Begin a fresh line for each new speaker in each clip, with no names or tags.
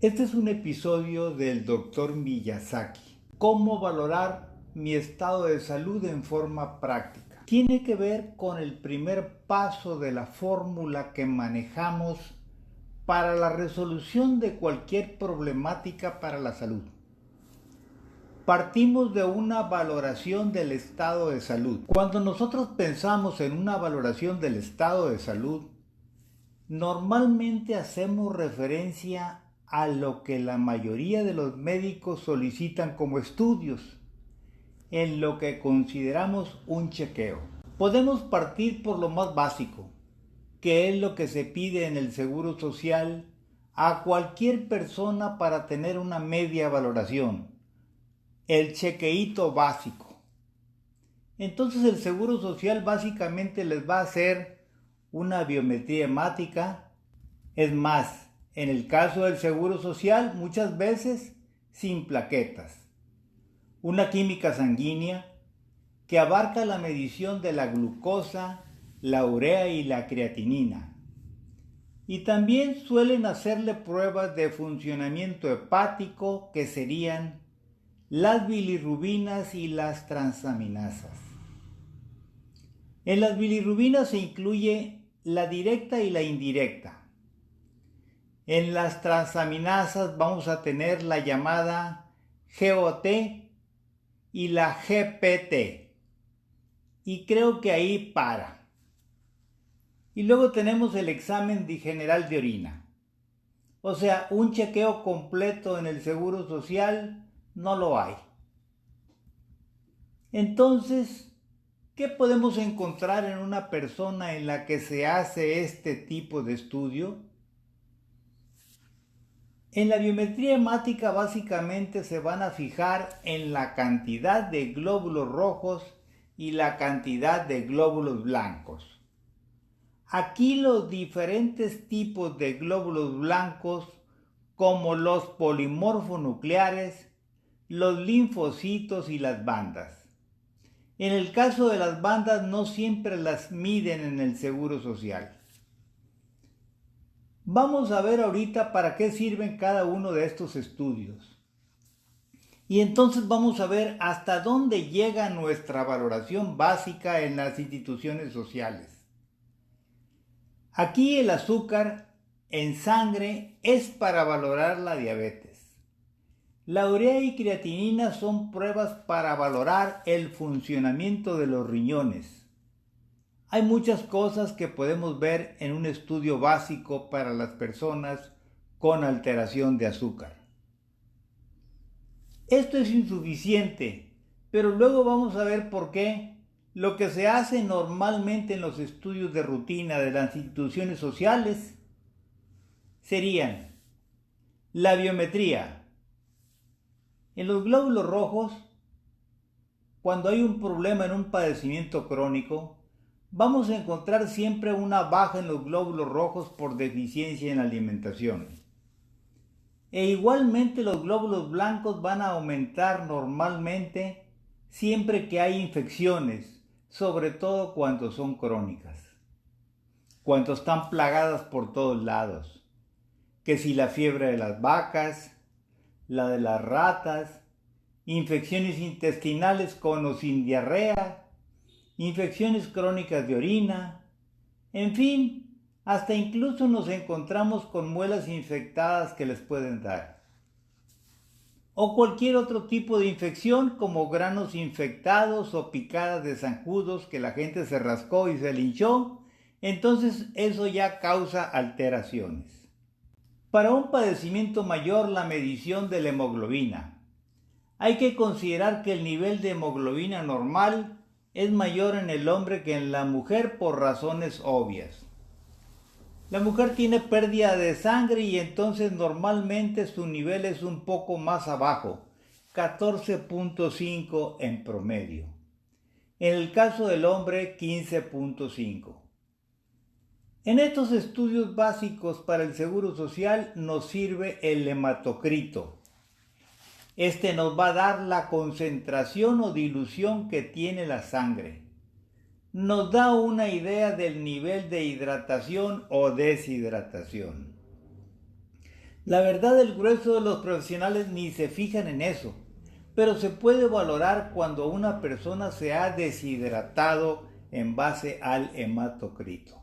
Este es un episodio del Dr. Miyazaki. ¿Cómo valorar mi estado de salud en forma práctica? Tiene que ver con el primer paso de la fórmula que manejamos para la resolución de cualquier problemática para la salud. Partimos de una valoración del estado de salud. Cuando nosotros pensamos en una valoración del estado de salud, normalmente hacemos referencia a lo que la mayoría de los médicos solicitan como estudios, en lo que consideramos un chequeo. Podemos partir por lo más básico, que es lo que se pide en el Seguro Social a cualquier persona para tener una media valoración, el chequeíto básico. Entonces el Seguro Social básicamente les va a hacer una biometría hemática. Es más, en el caso del Seguro Social, muchas veces sin plaquetas. Una química sanguínea que abarca la medición de la glucosa, la urea y la creatinina. Y también suelen hacerle pruebas de funcionamiento hepático, que serían las bilirrubinas y las transaminasas. En las bilirrubinas se incluye la directa y la indirecta. En las transaminasas vamos a tener la llamada GOT y la GPT. Y creo que ahí para. Y luego tenemos el examen general de orina. O sea, un chequeo completo en el Seguro Social no lo hay. Entonces, ¿qué podemos encontrar en una persona en la que se hace este tipo de estudio? En la biometría hemática básicamente se van a fijar en la cantidad de glóbulos rojos y la cantidad de glóbulos blancos. Aquí los diferentes tipos de glóbulos blancos, como los polimorfonucleares, los linfocitos y las bandas. En el caso de las bandas no siempre las miden en el Seguro Social. Vamos a ver ahorita para qué sirven cada uno de estos estudios. Y entonces vamos a ver hasta dónde llega nuestra valoración básica en las instituciones sociales. Aquí el azúcar en sangre es para valorar la diabetes. La urea y creatinina son pruebas para valorar el funcionamiento de los riñones. Hay muchas cosas que podemos ver en un estudio básico para las personas con alteración de azúcar. Esto es insuficiente, pero luego vamos a ver por qué. Lo que se hace normalmente en los estudios de rutina de las instituciones sociales serían la biometría. En los glóbulos rojos, cuando hay un problema en un padecimiento crónico, vamos a encontrar siempre una baja en los glóbulos rojos por deficiencia en la alimentación. E igualmente los glóbulos blancos van a aumentar normalmente siempre que hay infecciones, sobre todo cuando son crónicas, cuando están plagadas por todos lados, que si la fiebre de las vacas, la de las ratas, infecciones intestinales con o sin diarrea, infecciones crónicas de orina, en fin, hasta incluso nos encontramos con muelas infectadas que les pueden dar. O cualquier otro tipo de infección como granos infectados o picadas de zancudos que la gente se rascó y se linchó, entonces eso ya causa alteraciones. Para un padecimiento mayor, la medición de la hemoglobina. Hay que considerar que el nivel de hemoglobina normal es mayor en el hombre que en la mujer por razones obvias. La mujer tiene pérdida de sangre y entonces normalmente su nivel es un poco más abajo, 14.5 en promedio. En el caso del hombre, 15.5. En estos estudios básicos para el Seguro Social nos sirve el hematocrito. Este nos va a dar la concentración o dilución que tiene la sangre. Nos da una idea del nivel de hidratación o deshidratación. La verdad, el grueso de los profesionales ni se fijan en eso, pero se puede valorar cuando una persona se ha deshidratado en base al hematocrito.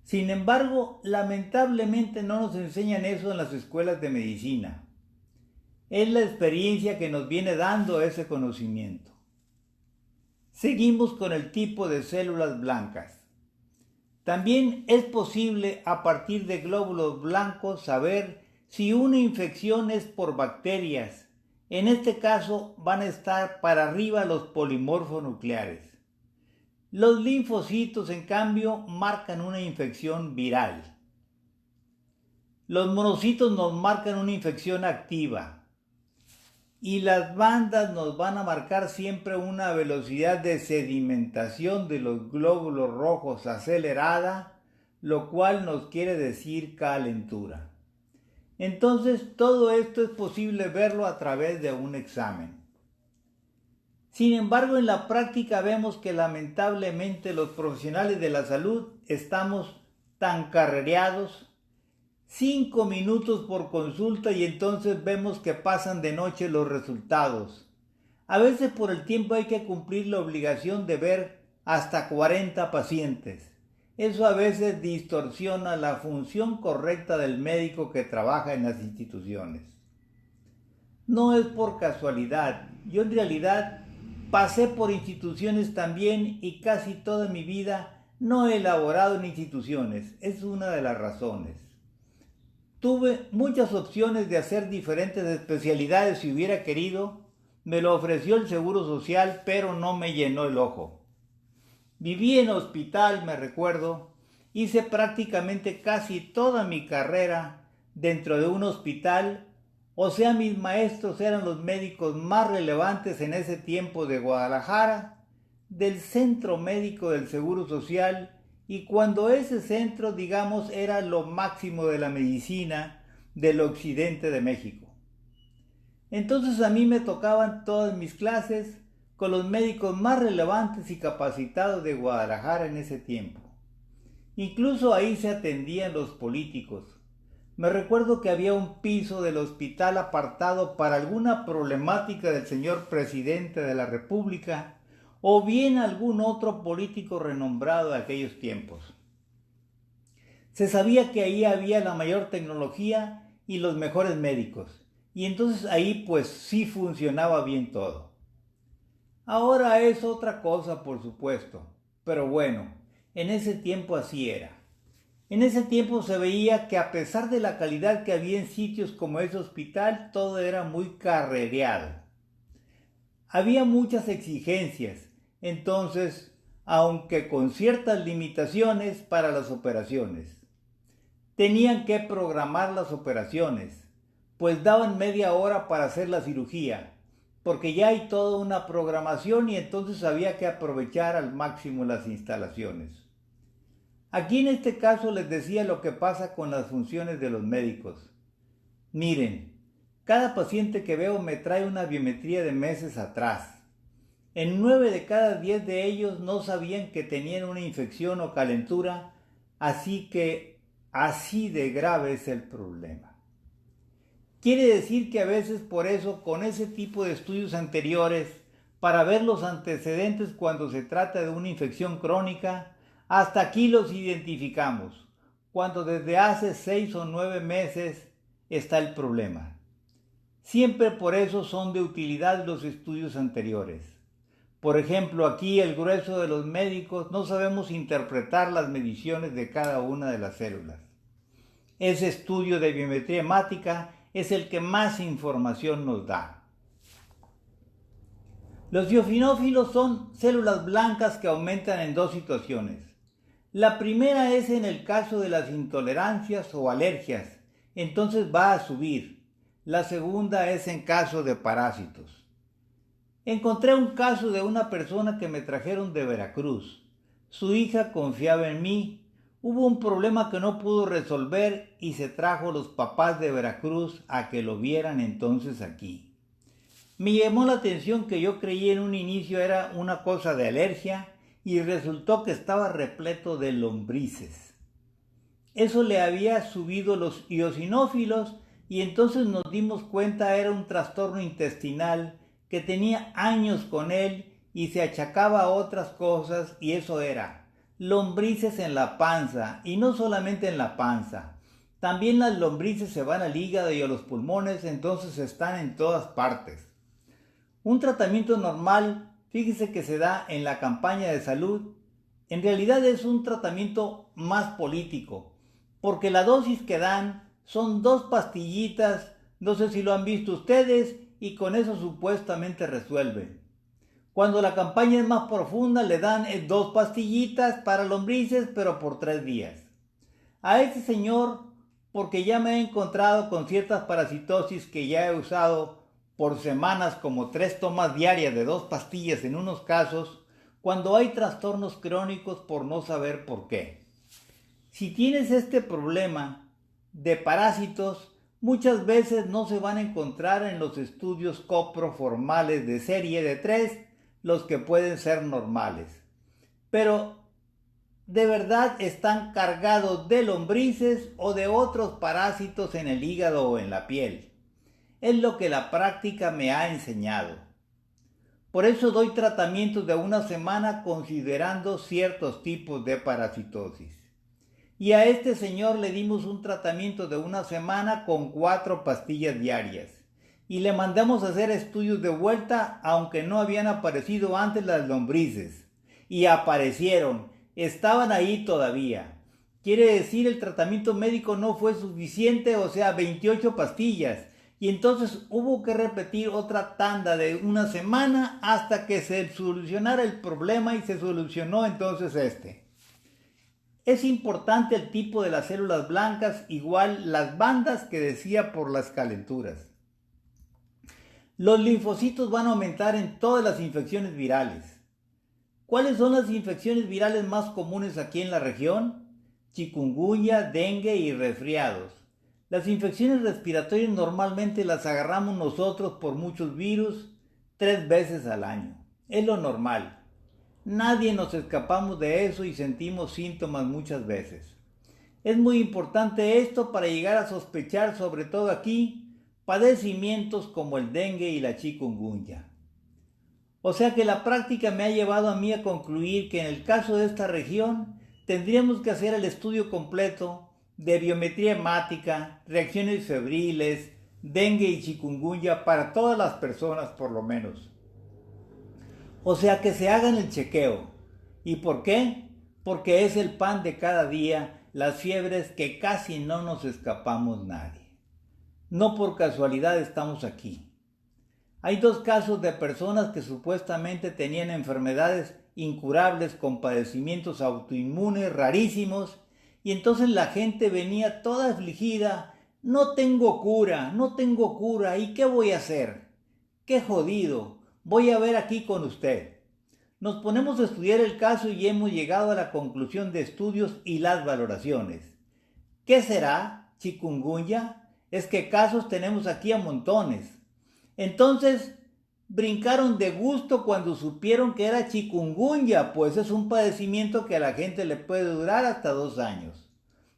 Sin embargo, lamentablemente no nos enseñan eso en las escuelas de medicina. Es la experiencia que nos viene dando ese conocimiento. Seguimos con el tipo de células blancas. También es posible a partir de glóbulos blancos saber si una infección es por bacterias. En este caso van a estar para arriba los polimorfos nucleares. Los linfocitos, en cambio, marcan una infección viral. Los monocitos nos marcan una infección activa. Y las bandas nos van a marcar siempre una velocidad de sedimentación de los glóbulos rojos acelerada, lo cual nos quiere decir calentura. Entonces, todo esto es posible verlo a través de un examen. Sin embargo, en la práctica vemos que lamentablemente los profesionales de la salud estamos tan carrereados, 5 minutos por consulta y entonces vemos que pasan de noche los resultados. A veces por el tiempo hay que cumplir la obligación de ver hasta 40 pacientes. Eso a veces distorsiona la función correcta del médico que trabaja en las instituciones. No es por casualidad. Yo en realidad pasé por instituciones también y casi toda mi vida no he laborado en instituciones. Es una de las razones. Tuve muchas opciones de hacer diferentes especialidades si hubiera querido. Me lo ofreció el Seguro Social, pero no me llenó el ojo. Viví en hospital, me recuerdo. Hice prácticamente casi toda mi carrera dentro de un hospital. O sea, mis maestros eran los médicos más relevantes en ese tiempo de Guadalajara, del Centro Médico del Seguro Social, y cuando ese centro, digamos, era lo máximo de la medicina del occidente de México. Entonces a mí me tocaban todas mis clases con los médicos más relevantes y capacitados de Guadalajara en ese tiempo. Incluso ahí se atendían los políticos. Me recuerdo que había un piso del hospital apartado para alguna problemática del señor presidente de la República o bien algún otro político renombrado de aquellos tiempos. Se sabía que ahí había la mayor tecnología y los mejores médicos, y entonces ahí pues sí funcionaba bien todo. Ahora es otra cosa, por supuesto, pero bueno, en ese tiempo así era. En ese tiempo se veía que a pesar de la calidad que había en sitios como ese hospital, todo era muy carrereado. Había muchas exigencias, entonces, aunque con ciertas limitaciones para las operaciones. Tenían que programar las operaciones, pues daban media hora para hacer la cirugía, porque ya hay toda una programación y entonces había que aprovechar al máximo las instalaciones. Aquí en este caso les decía lo que pasa con las funciones de los médicos. Miren, cada paciente que veo me trae una biometría de meses atrás. En 9 de cada 10 de ellos no sabían que tenían una infección o calentura, así que así de grave es el problema. Quiere decir que a veces por eso, con ese tipo de estudios anteriores, para ver los antecedentes cuando se trata de una infección crónica, hasta aquí los identificamos, cuando desde hace 6 o 9 meses está el problema. Siempre por eso son de utilidad los estudios anteriores. Por ejemplo, aquí el grueso de los médicos no sabemos interpretar las mediciones de cada una de las células. Ese estudio de biometría hemática es el que más información nos da. Los eosinófilos son células blancas que aumentan en dos situaciones. La primera es en el caso de las intolerancias o alergias, entonces va a subir. La segunda es en caso de parásitos. Encontré un caso de una persona que me trajeron de Veracruz. Su hija confiaba en mí. Hubo un problema que no pudo resolver y se trajo los papás de Veracruz a que lo vieran entonces aquí. Me llamó la atención que yo creí en un inicio era una cosa de alergia y resultó que estaba repleto de lombrices. Eso le había subido los eosinófilos y entonces nos dimos cuenta era un trastorno intestinal que tenía años con él y se achacaba a otras cosas, y eso era lombrices en la panza, y no solamente en la panza. También las lombrices se van al hígado y a los pulmones, entonces están en todas partes. Un tratamiento normal, fíjese que se da en la campaña de salud, en realidad es un tratamiento más político, porque la dosis que dan son 2 pastillitas, no sé si lo han visto ustedes, y con eso supuestamente resuelven. Cuando la campaña es más profunda le dan 2 pastillitas para lombrices, pero por 3 días. A este señor, porque ya me he encontrado con ciertas parasitosis que ya he usado por semanas, como 3 tomas diarias de 2 pastillas en unos casos, cuando hay trastornos crónicos por no saber por qué. Si tienes este problema de parásitos, muchas veces no se van a encontrar en los estudios coproformales de serie de 3, los que pueden ser normales. Pero de verdad están cargados de lombrices o de otros parásitos en el hígado o en la piel. Es lo que la práctica me ha enseñado. Por eso doy tratamientos de una semana considerando ciertos tipos de parasitosis. Y a este señor le dimos un tratamiento de una semana con 4 pastillas diarias. Y le mandamos a hacer estudios de vuelta, aunque no habían aparecido antes las lombrices. Y aparecieron, estaban ahí todavía. Quiere decir, el tratamiento médico no fue suficiente, o sea, 28 pastillas. Y entonces hubo que repetir otra tanda de una semana hasta que se solucionara el problema, y se solucionó entonces este. Es importante el tipo de las células blancas, igual las bandas que decía por las calenturas. Los linfocitos van a aumentar en todas las infecciones virales. ¿Cuáles son las infecciones virales más comunes aquí en la región? Chikungunya, dengue y resfriados. Las infecciones respiratorias normalmente las agarramos nosotros por muchos virus 3 veces al año. Es lo normal. Nadie nos escapamos de eso y sentimos síntomas muchas veces. Es muy importante esto para llegar a sospechar, sobre todo aquí, padecimientos como el dengue y la chikungunya. O sea que la práctica me ha llevado a mí a concluir que en el caso de esta región tendríamos que hacer el estudio completo de biometría hemática, reacciones febriles, dengue y chikungunya para todas las personas por lo menos. O sea que se hagan el chequeo. ¿Y por qué? Porque es el pan de cada día, las fiebres que casi no nos escapamos nadie. No por casualidad estamos aquí. Hay 2 casos de personas que supuestamente tenían enfermedades incurables con padecimientos autoinmunes rarísimos, y entonces la gente venía toda afligida. No tengo cura, ¿y qué voy a hacer? ¡Qué jodido! Voy a ver aquí con usted. Nos ponemos a estudiar el caso y hemos llegado a la conclusión de estudios y las valoraciones. ¿Qué será? ¿Chikungunya? Es que casos tenemos aquí a montones. Entonces, brincaron de gusto cuando supieron que era chikungunya, pues es un padecimiento que a la gente le puede durar hasta 2 años.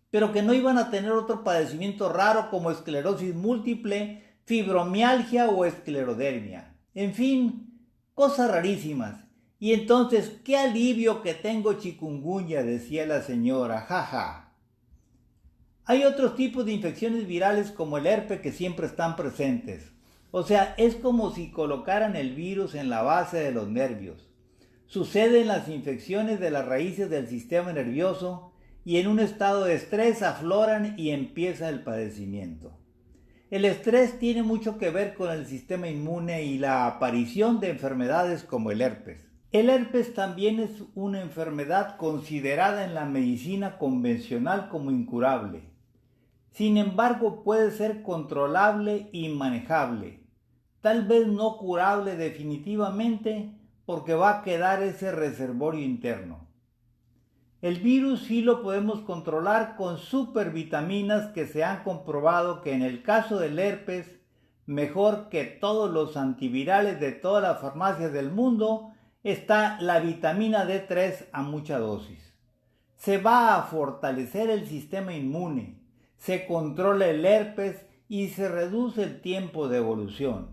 Pero que no iban a tener otro padecimiento raro como esclerosis múltiple, fibromialgia o esclerodermia. En fin, cosas rarísimas. Y entonces, qué alivio que tengo chikungunya, decía la señora, jaja. Hay otros tipos de infecciones virales como el herpes que siempre están presentes. O sea, es como si colocaran el virus en la base de los nervios. Sucede en las infecciones de las raíces del sistema nervioso y en un estado de estrés afloran y empieza el padecimiento. El estrés tiene mucho que ver con el sistema inmune y la aparición de enfermedades como el herpes. El herpes también es una enfermedad considerada en la medicina convencional como incurable. Sin embargo, puede ser controlable y manejable. Tal vez no curable definitivamente, porque va a quedar ese reservorio interno. El virus sí lo podemos controlar con supervitaminas que se han comprobado que en el caso del herpes, mejor que todos los antivirales de todas las farmacias del mundo, está la vitamina D3 a mucha dosis. se va a fortalecer el sistema inmune, se controla el herpes y se reduce el tiempo de evolución.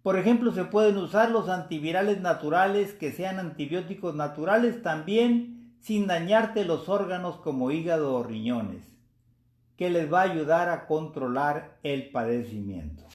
Por ejemplo, se pueden usar los antivirales naturales que sean antibióticos naturales también sin dañarte los órganos como hígado o riñones, que les va a ayudar a controlar el padecimiento.